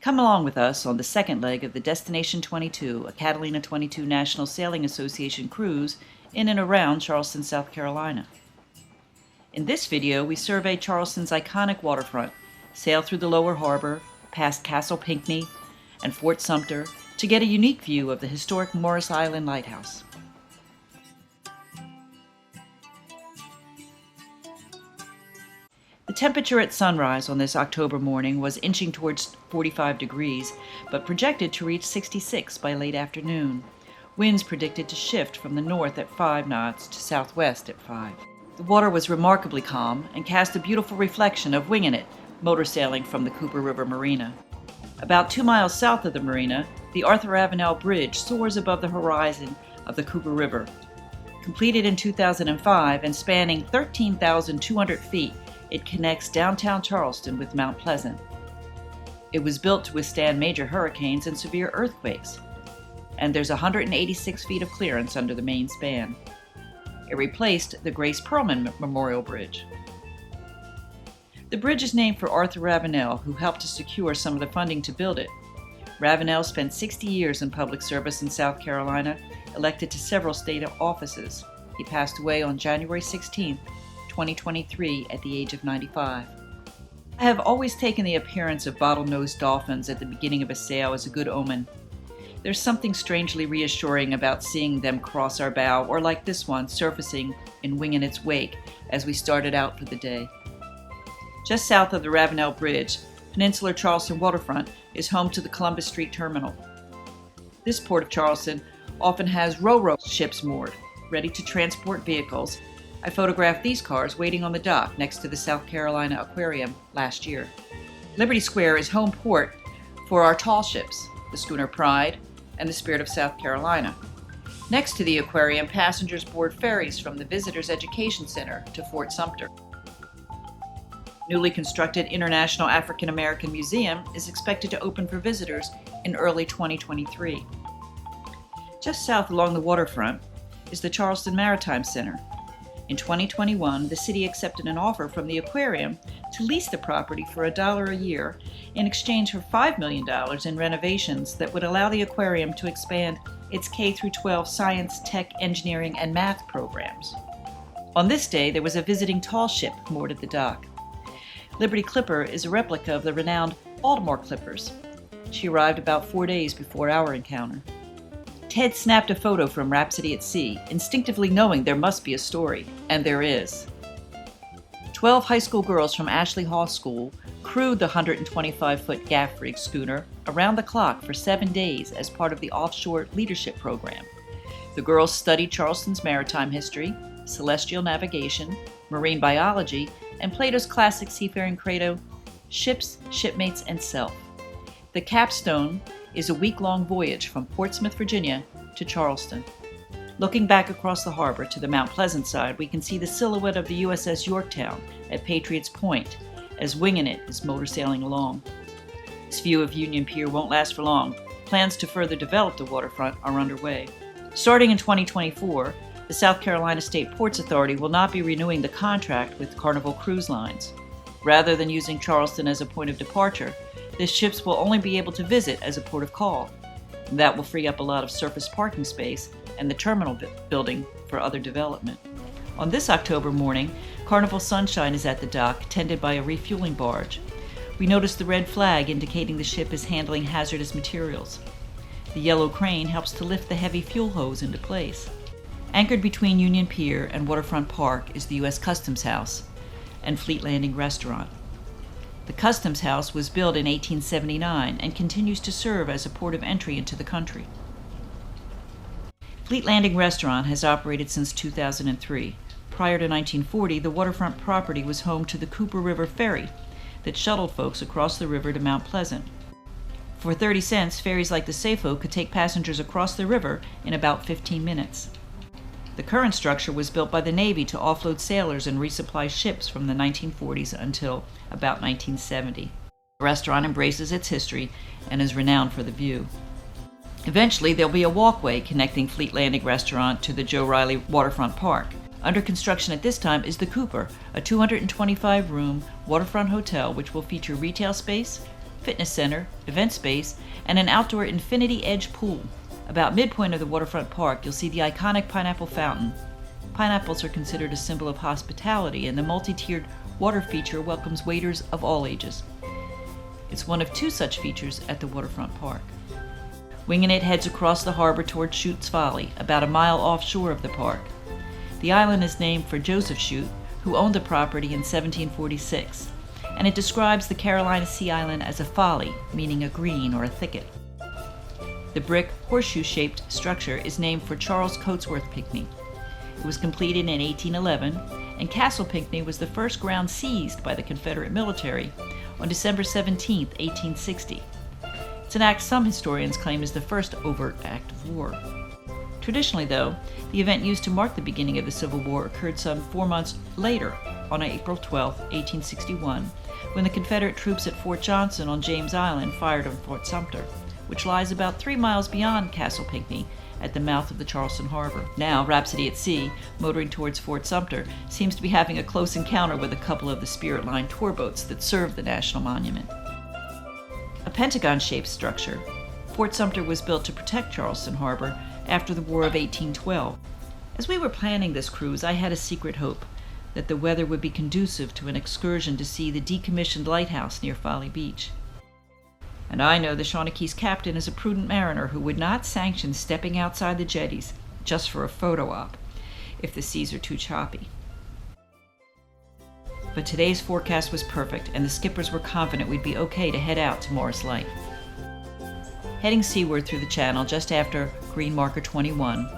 Come along with us on the second leg of the Destination 22, a Catalina 22 National Sailing Association cruise in and around Charleston, South Carolina. In this video, we survey Charleston's iconic waterfront, sail through the lower harbor, past Castle Pinckney and Fort Sumter to get a unique view of the historic Morris Island Lighthouse. The temperature at sunrise on this October morning was inching towards 45 degrees, but projected to reach 66 by late afternoon. Winds predicted to shift from the north at 5 knots to southwest at 5. The water was remarkably calm and cast a beautiful reflection of Winging It, motor sailing from the Cooper River Marina. About 2 miles south of the marina, the Arthur Avenel Bridge soars above the horizon of the Cooper River. Completed in 2005 and spanning 13,200 feet, it connects downtown Charleston with Mount Pleasant. It was built to withstand major hurricanes and severe earthquakes, and there's 186 feet of clearance under the main span. It replaced the Grace Perlman Memorial Bridge. The bridge is named for Arthur Ravenel, who helped to secure some of the funding to build it. Ravenel spent 60 years in public service in South Carolina, elected to several state offices. He passed away on January 16, 2023 at the age of 95. I have always taken the appearance of bottlenose dolphins at the beginning of a sail as a good omen. There's something strangely reassuring about seeing them cross our bow, or like this one, surfacing and winging its wake as we started out for the day. Just south of the Ravenel Bridge, peninsular Charleston Waterfront is home to the Columbus Street Terminal. This port of Charleston often has ro-ro ships moored, ready to transport vehicles. I photographed these cars waiting on the dock next to the South Carolina Aquarium last year. Liberty Square is home port for our tall ships, the schooner Pride and the Spirit of South Carolina. Next to the aquarium, passengers board ferries from the Visitors Education Center to Fort Sumter. Newly constructed International African American Museum is expected to open for visitors in early 2023. Just south along the waterfront is the Charleston Maritime Center. In 2021, the city accepted an offer from the aquarium to lease the property for $1 a year in exchange for $5 million in renovations that would allow the aquarium to expand its K-12 science, tech, engineering, and math programs. On this day, there was a visiting tall ship moored at the dock. Liberty Clipper is a replica of the renowned Baltimore Clippers. She arrived about 4 days before our encounter. Ted snapped a photo from Rhapsody at Sea, instinctively knowing there must be a story, and there is. 12 high school girls from Ashley Hall School crewed the 125-foot gaff rig schooner around the clock for 7 days as part of the Offshore Leadership Program. The girls studied Charleston's maritime history, celestial navigation, marine biology, and Plato's classic seafaring credo, ships, shipmates, and self. The capstone is a week-long voyage from Portsmouth, Virginia to Charleston. Looking back across the harbor to the Mount Pleasant side, we can see the silhouette of the USS Yorktown at Patriots Point as Winging It is motor sailing along. This view of Union Pier won't last for long. Plans to further develop the waterfront are underway. Starting in 2024, the South Carolina State Ports Authority will not be renewing the contract with Carnival Cruise Lines. Rather than using Charleston as a point of departure, the ships will only be able to visit as a port of call. That will free up a lot of surface parking space and the terminal building for other development. On this October morning, Carnival Sunshine is at the dock, tended by a refueling barge. We notice the red flag indicating the ship is handling hazardous materials. The yellow crane helps to lift the heavy fuel hose into place. Anchored between Union Pier and Waterfront Park is the U.S. Customs House and Fleet Landing Restaurant. The Customs House was built in 1879 and continues to serve as a port of entry into the country. Fleet Landing Restaurant has operated since 2003. Prior to 1940, the waterfront property was home to the Cooper River Ferry that shuttled folks across the river to Mount Pleasant. For 30 cents, ferries like the Safo could take passengers across the river in about 15 minutes. The current structure was built by the Navy to offload sailors and resupply ships from the 1940s until about 1970. The restaurant embraces its history and is renowned for the view. Eventually, there'll be a walkway connecting Fleet Landing Restaurant to the Joe Riley Waterfront Park. Under construction at this time is the Cooper, a 225-room waterfront hotel which will feature retail space, fitness center, event space, and an outdoor infinity edge pool. About midpoint of the waterfront park, you'll see the iconic pineapple fountain. Pineapples are considered a symbol of hospitality, and the multi-tiered water feature welcomes waiters of all ages. It's one of two such features at the waterfront park. Winging It heads across the harbor toward Chute's Folly, about a mile offshore of the park. The island is named for Joseph Chute, who owned the property in 1746, and it describes the Carolina Sea Island as a folly, meaning a green or a thicket. The brick, horseshoe-shaped structure is named for Charles Cotesworth Pinckney. It was completed in 1811, and Castle Pinckney was the first ground seized by the Confederate military on December 17, 1860. It's an act some historians claim is the first overt act of war. Traditionally, though, the event used to mark the beginning of the Civil War occurred some 4 months later, on April 12, 1861, when the Confederate troops at Fort Johnson on James Island fired on Fort Sumter, which lies about 3 miles beyond Castle Pinckney at the mouth of the Charleston Harbor. Now, Rhapsody at Sea, motoring towards Fort Sumter, seems to be having a close encounter with a couple of the Spirit Line tour boats that serve the National Monument. A pentagon-shaped structure, Fort Sumter was built to protect Charleston Harbor after the War of 1812. As we were planning this cruise, I had a secret hope that the weather would be conducive to an excursion to see the decommissioned lighthouse near Folly Beach. And I know the Shawnee's captain is a prudent mariner who would not sanction stepping outside the jetties just for a photo op if the seas are too choppy. But today's forecast was perfect, and the skippers were confident we'd be okay to head out to Morris Light. Heading seaward through the channel just after green marker 21,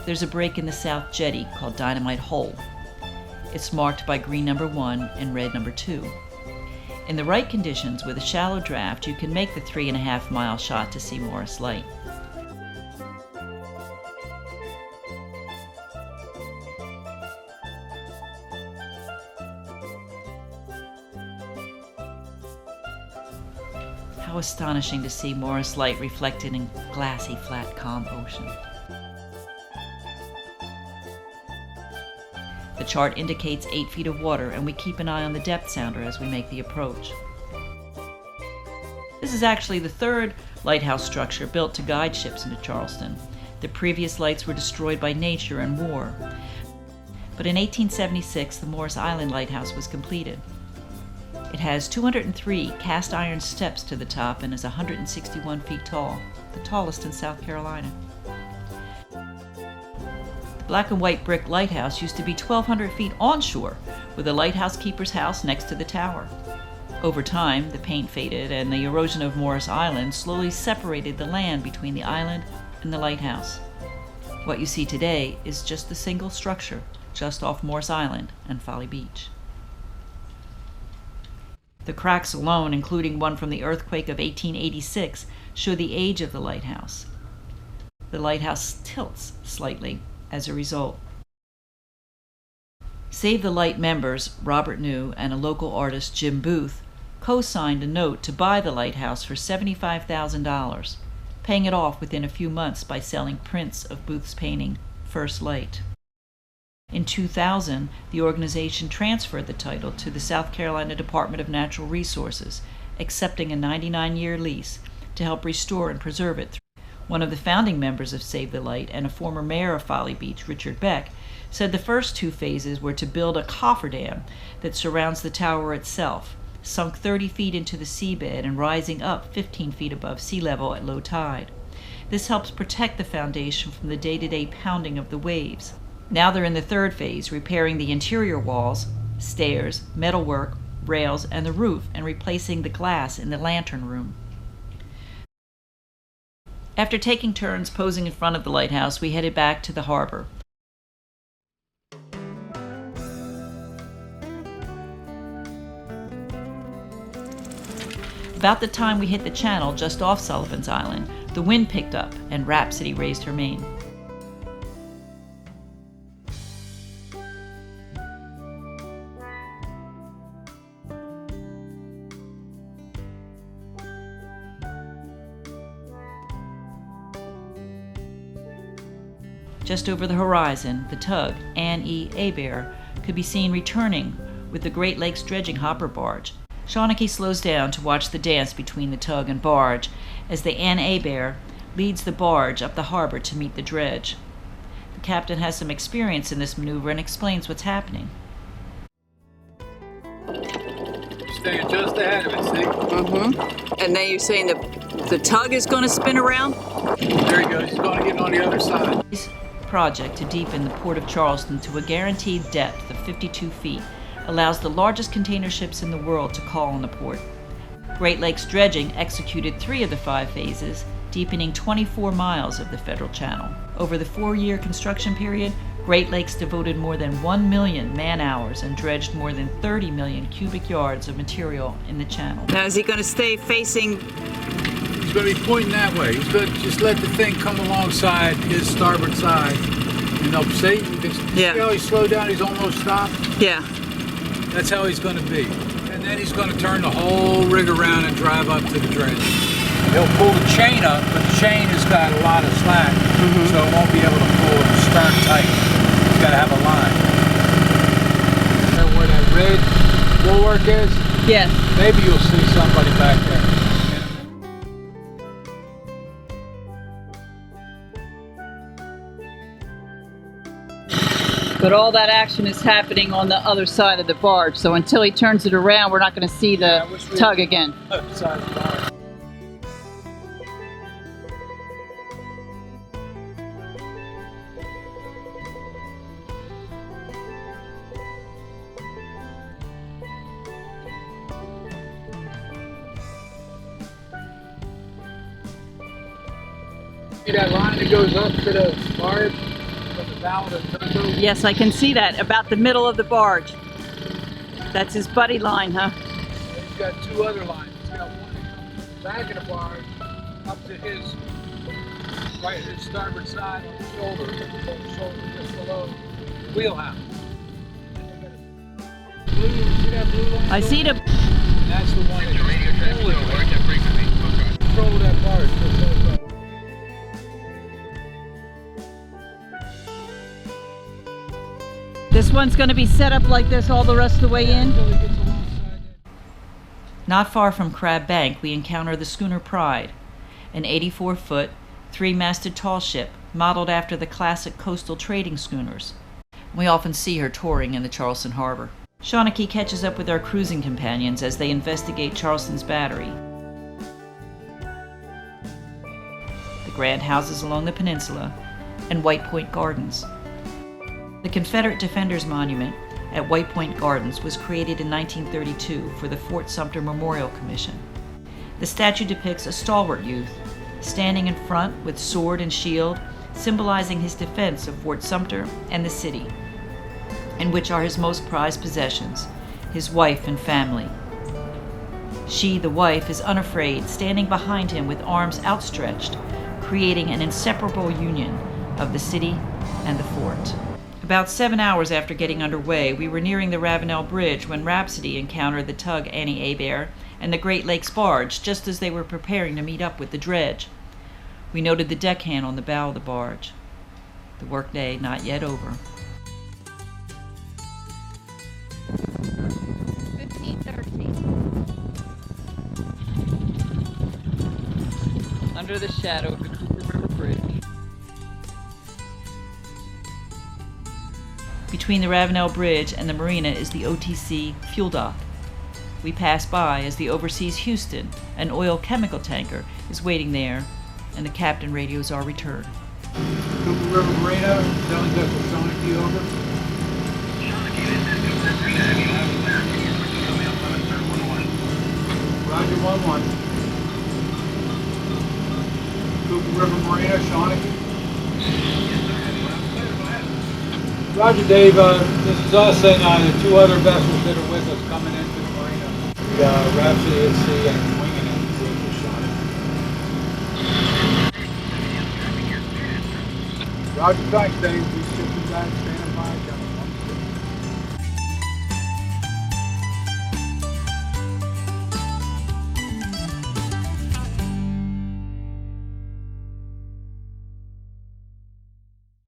there's a break in the south jetty called Dynamite Hole. It's marked by green number 1 and red number 2. In the right conditions, with a shallow draft, you can make the 3.5-mile shot to see Morris Light. How astonishing to see Morris Light reflected in glassy, flat, calm ocean. The chart indicates 8 feet of water, and we keep an eye on the depth sounder as we make the approach. This is actually the third lighthouse structure built to guide ships into Charleston. The previous lights were destroyed by nature and war. But in 1876, the Morris Island Lighthouse was completed. It has 203 cast iron steps to the top and is 161 feet tall, the tallest in South Carolina. The black and white brick lighthouse used to be 1,200 feet onshore, with a lighthouse keeper's house next to the tower. Over time, the paint faded and the erosion of Morris Island slowly separated the land between the island and the lighthouse. What you see today is just the single structure just off Morris Island and Folly Beach. The cracks alone, including one from the earthquake of 1886, show the age of the lighthouse. The lighthouse tilts slightly as a result. Save the Light members, Robert New and a local artist, Jim Booth, co-signed a note to buy the lighthouse for $75,000, paying it off within a few months by selling prints of Booth's painting, First Light. In 2000, the organization transferred the title to the South Carolina Department of Natural Resources, accepting a 99-year lease to help restore and preserve it. One of the founding members of Save the Light and a former mayor of Folly Beach, Richard Beck, said the first 2 phases were to build a cofferdam that surrounds the tower itself, sunk 30 feet into the seabed and rising up 15 feet above sea level at low tide. This helps protect the foundation from the day-to-day pounding of the waves. Now they're in the 3rd phase, repairing the interior walls, stairs, metalwork, rails, and the roof, and replacing the glass in the lantern room. After taking turns posing in front of the lighthouse, we headed back to the harbor. About the time we hit the channel just off Sullivan's Island, the wind picked up and Rhapsody raised her main. Just over the horizon, the tug, Anne E. Abear, could be seen returning with the Great Lakes dredging hopper barge. Shawnee slows down to watch the dance between the tug and barge as the Ann Hebert leads the barge up the harbor to meet the dredge. The captain has some experience in this maneuver and explains what's happening. Staying just ahead of it, see? Mm-hmm. And then you're saying the tug is going to spin around? There he goes. He's going to get on the other side. This project to deepen the port of Charleston to a guaranteed depth of 52 feet allows the largest container ships in the world to call on the port. Great Lakes Dredging executed 3 of the 5 phases, deepening 24 miles of the Federal Channel. Over the 4-year construction period, Great Lakes devoted more than 1 million man-hours and dredged more than 30 million cubic yards of material in the channel. Now, is he going to stay facing? He's going to be pointing that way. He's going to just let the thing come alongside his starboard side. You know, see? You can see how he slowed down, he's almost stopped? Yeah. That's how he's going to be. And then he's going to turn the whole rig around and drive up to the dredge. He'll pull the chain up, but the chain has got a lot of slack, so it won't be able to pull it stern tight. He's got to have a line. Where that red bulwark is? Yes. Maybe you'll see somebody back there. But all that action is happening on the other side of the barge, so until he turns it around, we're not going to see the tug again. Side of the barge. See that line that goes up to the barge from the bow of the tugboat? Yes, I can see that, about the middle of the barge. That's his buddy line, huh? He's got 2 other lines. He's got one that comes from the back of the barge up to his starboard side on the shoulder just below the wheelhouse. See that blue line? I see the... And that's the one that control that barge. This one's going to be set up like this all the rest of the way in? Not far from Crab Bank, we encounter the schooner Pride, an 84-foot, 3-masted tall ship modeled after the classic coastal trading schooners. We often see her touring in the Charleston harbor. Shawnee catches up with our cruising companions as they investigate Charleston's battery, the grand houses along the peninsula, and White Point Gardens. The Confederate Defenders Monument at White Point Gardens was created in 1932 for the Fort Sumter Memorial Commission. The statue depicts a stalwart youth standing in front with sword and shield, symbolizing his defense of Fort Sumter and the city, in which are his most prized possessions, his wife and family. She, the wife, is unafraid, standing behind him with arms outstretched, creating an inseparable union of the city and the fort. About 7 hours after getting underway, we were nearing the Ravenel Bridge when Rhapsody encountered the tug Annie Hebert and the Great Lakes barge just as they were preparing to meet up with the dredge. We noted the deckhand on the bow of the barge. The workday not yet over. 15:13. Under the shadow of the Cooper River Bridge. Between the Ravenel Bridge and the marina is the OTC fuel dock. We pass by as the Overseas Houston, an oil chemical tanker, is waiting there, and the captain radios our return. Cooper River Marina, telling us for Shawnee over. Roger 1-1. Cooper River Marina, Shawnee. Roger, Dave. This is us and the 2 other vessels that are with us coming into the marina. The Rhapsody at Sea and Winging It with the Shawnee. Roger, thanks, Dave. We should be back.